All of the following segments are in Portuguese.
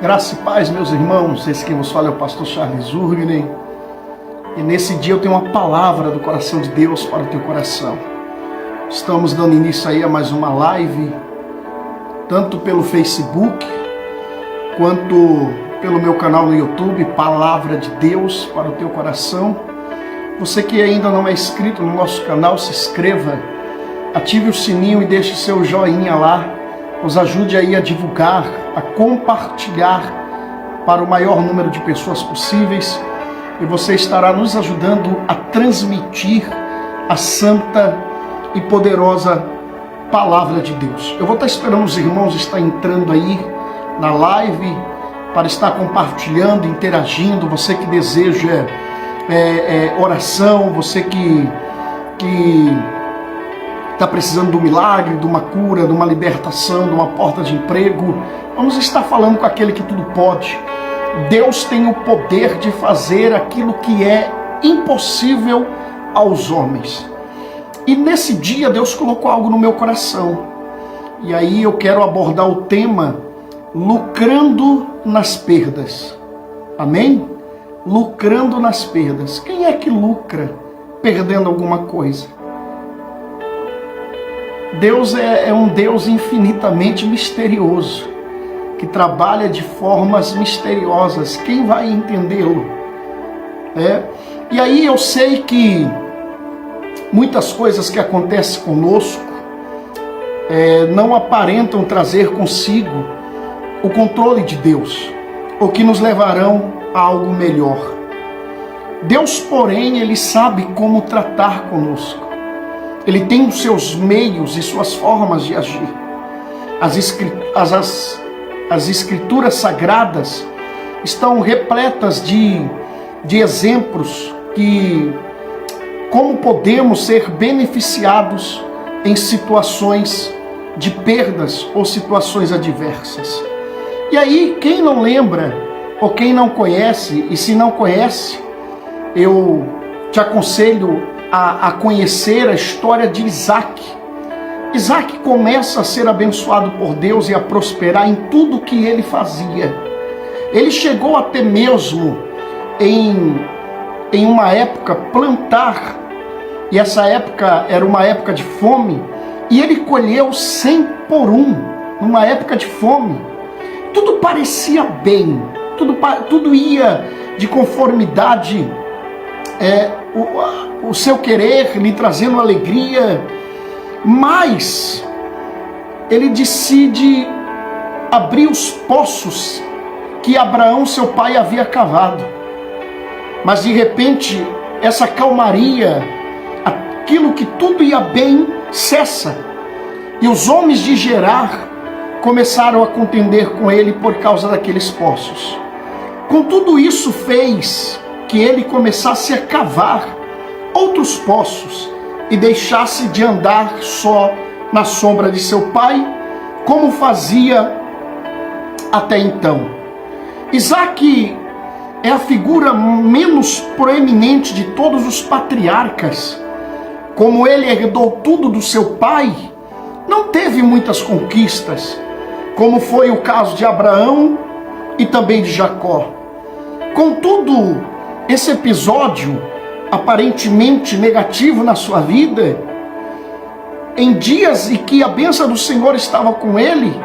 Graça e paz, meus irmãos. Esse que vos fala é o pastor Charles Urgnen. E nesse dia eu tenho uma palavra do coração de Deus para o teu coração. Estamos dando início aí a mais uma live, tanto pelo Facebook, quanto pelo meu canal no YouTube, Palavra de Deus para o teu coração. Você que ainda não é inscrito no nosso canal, se inscreva, ative o sininho e deixe seu joinha lá. Nos ajude aí a divulgar, a compartilhar para o maior número de pessoas possíveis. E você estará nos ajudando a transmitir a santa e poderosa Palavra de Deus. Eu vou estar esperando os irmãos estar entrando aí na live para estar compartilhando, interagindo. Você que deseja oração, você que está precisando de um milagre, de uma cura, de uma libertação, de uma porta de emprego. Vamos estar falando com aquele que tudo pode. Deus tem o poder de fazer aquilo que é impossível aos homens. E nesse dia Deus colocou algo no meu coração. E aí eu quero abordar o tema lucrando nas perdas. Amém? Lucrando nas perdas. Quem é que lucra perdendo alguma coisa? Deus é um Deus infinitamente misterioso, que trabalha de formas misteriosas. Quem vai entendê-lo? E aí eu sei que muitas coisas que acontecem conosco não aparentam trazer consigo o controle de Deus, ou que nos levarão a algo melhor. Deus, porém, Ele sabe como tratar conosco. Ele tem os seus meios e suas formas de agir. As escrituras sagradas estão repletas de exemplos que como podemos ser beneficiados em situações de perdas ou situações adversas. E aí, quem não lembra ou quem não conhece, e se não conhece, eu te aconselho a conhecer a história de Isaac. Isaac começa a ser abençoado por Deus e a prosperar em tudo que ele fazia. Ele chegou até mesmo em uma época plantar, e essa época era uma época de fome, e ele colheu 100 por 1, numa época de fome. Tudo parecia bem, tudo ia de conformidade, o seu querer lhe trazendo alegria, mas ele decide abrir os poços que Abraão, seu pai, havia cavado. Mas de repente, essa calmaria, aquilo que tudo ia bem, cessa. E os homens de Gerar começaram a contender com ele por causa daqueles poços. Contudo, isso fez que ele começasse a cavar outros poços e deixasse de andar só na sombra de seu pai, como fazia até então. Isaac é a figura menos proeminente de todos os patriarcas. Como ele herdou tudo do seu pai, não teve muitas conquistas, como foi o caso de Abraão e também de Jacó. Contudo, esse episódio, aparentemente negativo na sua vida, em dias em que a bênção do Senhor estava com ele,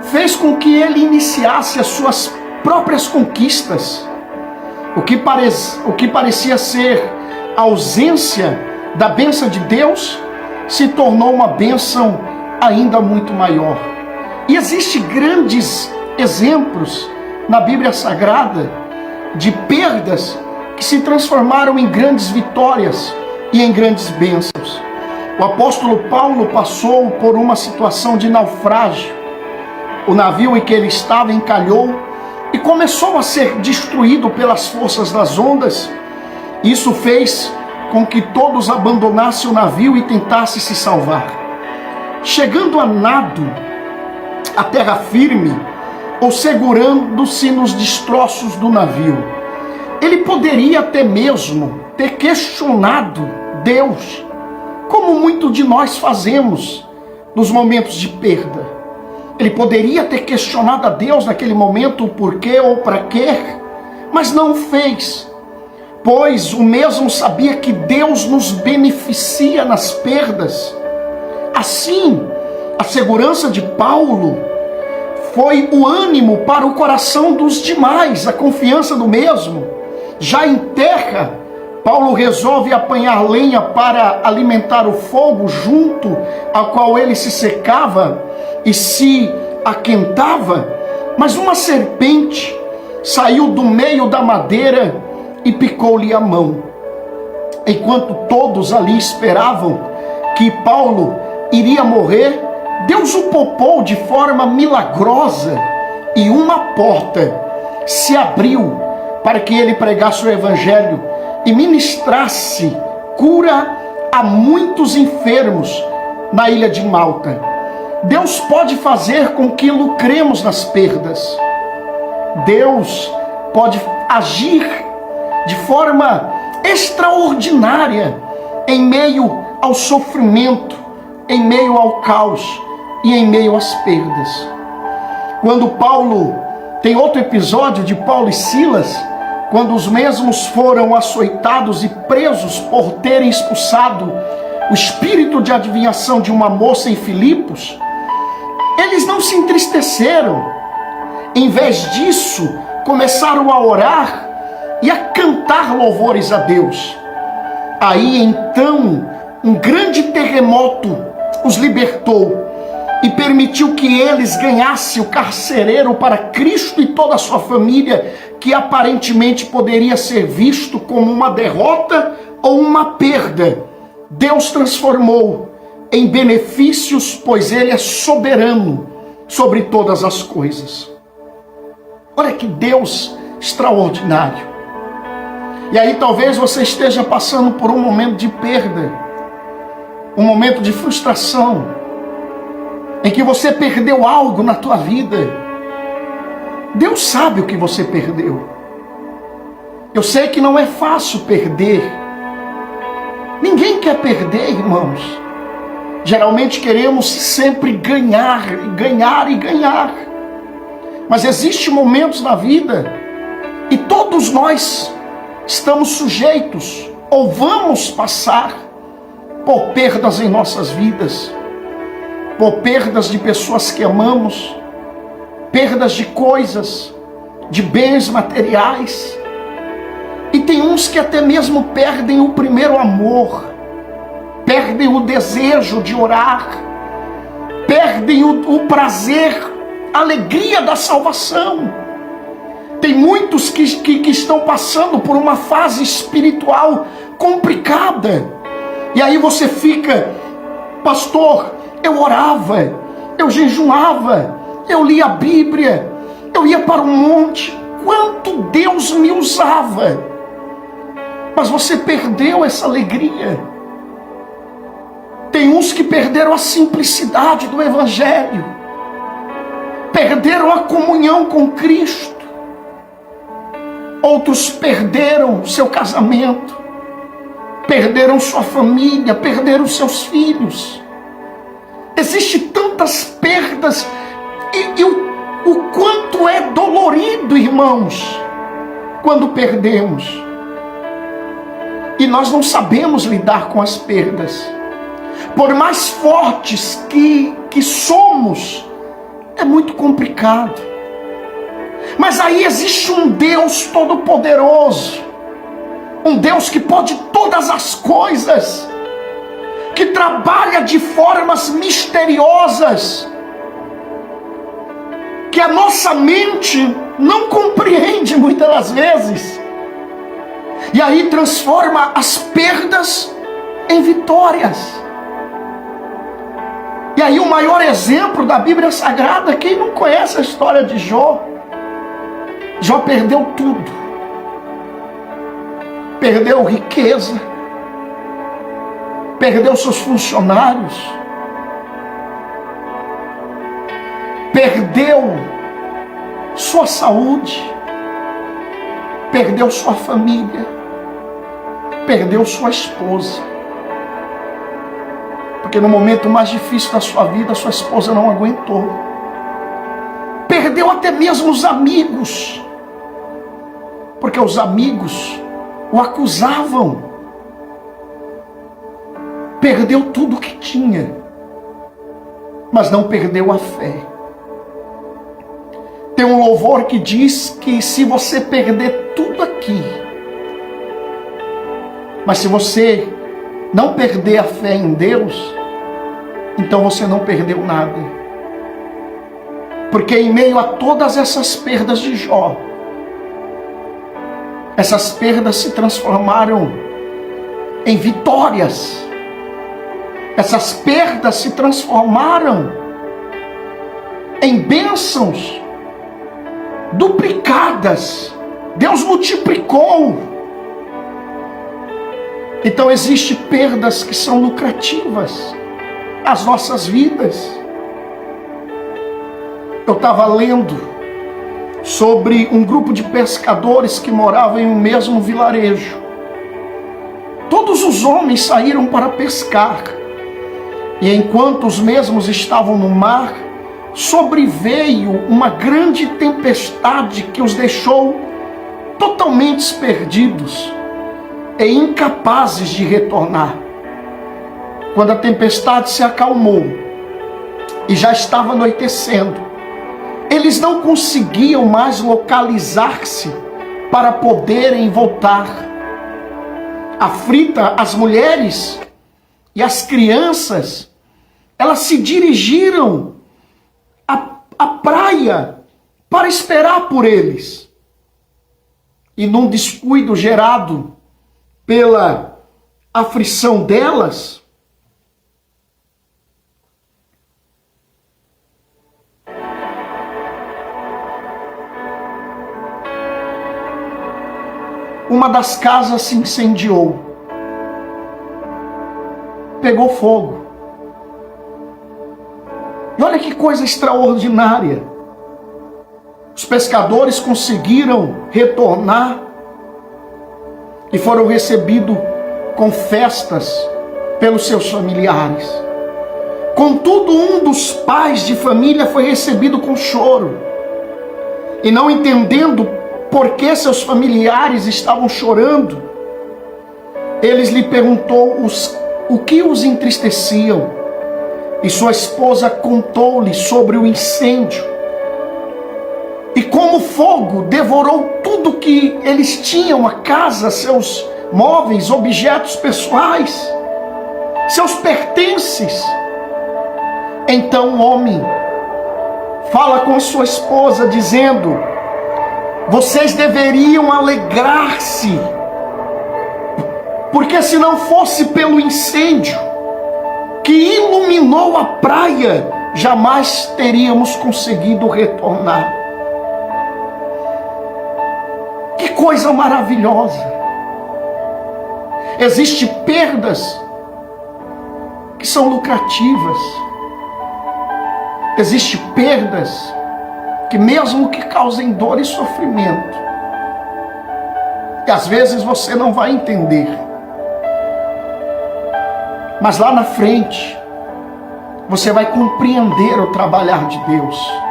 fez com que ele iniciasse as suas próprias conquistas. O que parecia ser a ausência da bênção de Deus, se tornou uma bênção ainda muito maior. E existem grandes exemplos na Bíblia Sagrada de perdas que se transformaram em grandes vitórias e em grandes bênçãos. O apóstolo Paulo passou por uma situação de naufrágio. O navio em que ele estava encalhou e começou a ser destruído pelas forças das ondas. Isso fez com que todos abandonassem o navio e tentassem se salvar. Chegando a nado, a terra firme, ou segurando-se nos destroços do navio, ele poderia até mesmo ter questionado Deus, como muitos de nós fazemos nos momentos de perda. Ele poderia ter questionado a Deus naquele momento o porquê ou para quê, mas não o fez, pois o mesmo sabia que Deus nos beneficia nas perdas. Assim, a segurança de Paulo foi o ânimo para o coração dos demais, a confiança do mesmo. Já em terra, Paulo resolve apanhar lenha para alimentar o fogo junto ao qual ele se secava e se aquentava, mas uma serpente saiu do meio da madeira e picou-lhe a mão. Enquanto todos ali esperavam que Paulo iria morrer, Deus o poupou de forma milagrosa e uma porta se abriu para que ele pregasse o evangelho e ministrasse cura a muitos enfermos na ilha de Malta. Deus pode fazer com que lucremos nas perdas. Deus pode agir de forma extraordinária em meio ao sofrimento, em meio ao caos e em meio às perdas. Quando Paulo, tem outro episódio de Paulo e Silas, quando os mesmos foram açoitados e presos por terem expulsado o espírito de adivinhação de uma moça em Filipos, eles não se entristeceram. Em vez disso, começaram a orar e a cantar louvores a Deus. Aí então, um grande terremoto os libertou e permitiu que eles ganhassem o carcereiro para Cristo e toda a sua família, que aparentemente poderia ser visto como uma derrota ou uma perda. Deus transformou em benefícios, pois Ele é soberano sobre todas as coisas. Olha que Deus extraordinário. E aí talvez você esteja passando por um momento de perda, um momento de frustração, em que você perdeu algo na tua vida. Deus sabe o que você perdeu. Eu sei que não é fácil perder. Ninguém quer perder, irmãos. Geralmente queremos sempre ganhar, ganhar e ganhar. Mas existem momentos na vida, e todos nós estamos sujeitos, ou vamos passar, por perdas em nossas vidas, por perdas de pessoas que amamos, perdas de coisas, de bens materiais. E tem uns que até mesmo perdem o primeiro amor, perdem o desejo de orar, perdem o prazer, a alegria da salvação. Tem muitos que estão passando por uma fase espiritual complicada. E aí você fica: pastor, eu orava, eu jejuava, eu lia a Bíblia, eu ia para o monte, quanto Deus me usava. Mas você perdeu essa alegria. Tem uns que perderam a simplicidade do Evangelho, perderam a comunhão com Cristo. Outros perderam seu casamento, perderam sua família, perderam seus filhos. Existem tantas perdas, e o quanto é dolorido, irmãos, quando perdemos. E nós não sabemos lidar com as perdas. Por mais fortes que somos, é muito complicado. Mas aí existe um Deus todo-poderoso, um Deus que pode todas as coisas, que trabalha de formas misteriosas, que a nossa mente não compreende muitas das vezes. E aí transforma as perdas em vitórias. E aí o maior exemplo da Bíblia Sagrada, quem não conhece a história de Jó? Jó perdeu tudo. Perdeu riqueza, perdeu seus funcionários, perdeu sua saúde, perdeu sua família, perdeu sua esposa. Porque no momento mais difícil da sua vida, sua esposa não aguentou. perdeu até mesmo os amigos, porque os amigos o acusavam. Perdeu tudo o que tinha, mas não perdeu a fé. Tem um louvor que diz que se você perder tudo aqui, mas se você não perder a fé em Deus, então você não perdeu nada. Porque em meio a todas essas perdas de Jó, essas perdas se transformaram em vitórias. Essas perdas se transformaram em bênçãos duplicadas. Deus multiplicou. Então existem perdas que são lucrativas às nossas vidas. Eu estava lendo sobre um grupo de pescadores que moravam em um mesmo vilarejo. Todos os homens saíram para pescar. E enquanto os mesmos estavam no mar, sobreveio uma grande tempestade que os deixou totalmente perdidos e incapazes de retornar. Quando a tempestade se acalmou e já estava anoitecendo, eles não conseguiam mais localizar-se para poderem voltar. Aflita, as mulheres e as crianças, elas se dirigiram à praia para esperar por eles. E num descuido gerado pela aflição delas, uma das casas se incendiou. Pegou fogo. E olha que coisa extraordinária. Os pescadores conseguiram retornar e foram recebidos com festas pelos seus familiares. Contudo, um dos pais de família foi recebido com choro. E não entendendo por que seus familiares estavam chorando, eles lhe perguntou o que os entristeciam. E sua esposa contou-lhe sobre o incêndio e como o fogo devorou tudo que eles tinham, a casa, seus móveis, objetos pessoais, seus pertences. Então o homem fala com a sua esposa dizendo: vocês deveriam alegrar-se, porque se não fosse pelo incêndio que iluminou a praia, jamais teríamos conseguido retornar. Que coisa maravilhosa! Existem perdas que são lucrativas. Existem perdas que mesmo que causem dor e sofrimento, e às vezes você não vai entender, mas lá na frente você vai compreender o trabalhar de Deus.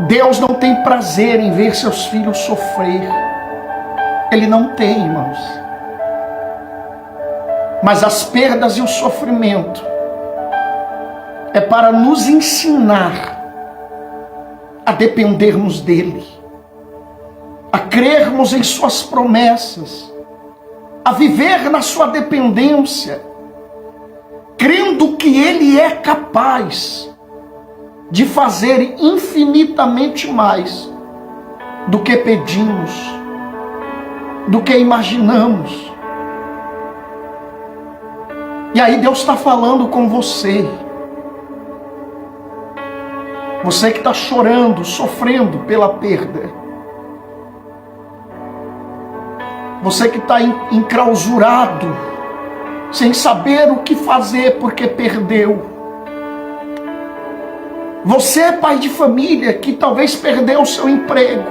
Deus não tem prazer em ver seus filhos sofrer. Ele não tem, irmãos. Mas as perdas e o sofrimento é para nos ensinar a dependermos dele, a crermos em suas promessas, a viver na sua dependência, crendo que ele é capaz de fazer infinitamente mais do que pedimos, do que imaginamos. E aí Deus está falando com você. Você que está chorando, sofrendo pela perda. Você que está enclausurado, sem saber o que fazer porque perdeu. Você, pai de família, que talvez perdeu o seu emprego.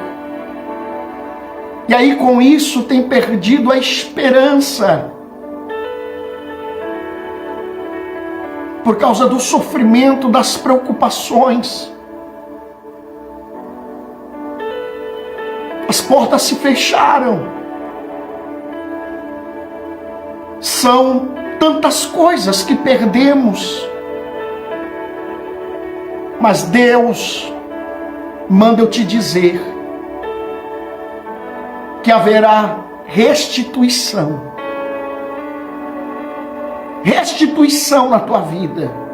E aí com isso tem perdido a esperança. Por causa do sofrimento, das preocupações. As portas se fecharam. São tantas coisas que perdemos. Mas Deus manda eu te dizer que haverá restituição. Restituição na tua vida.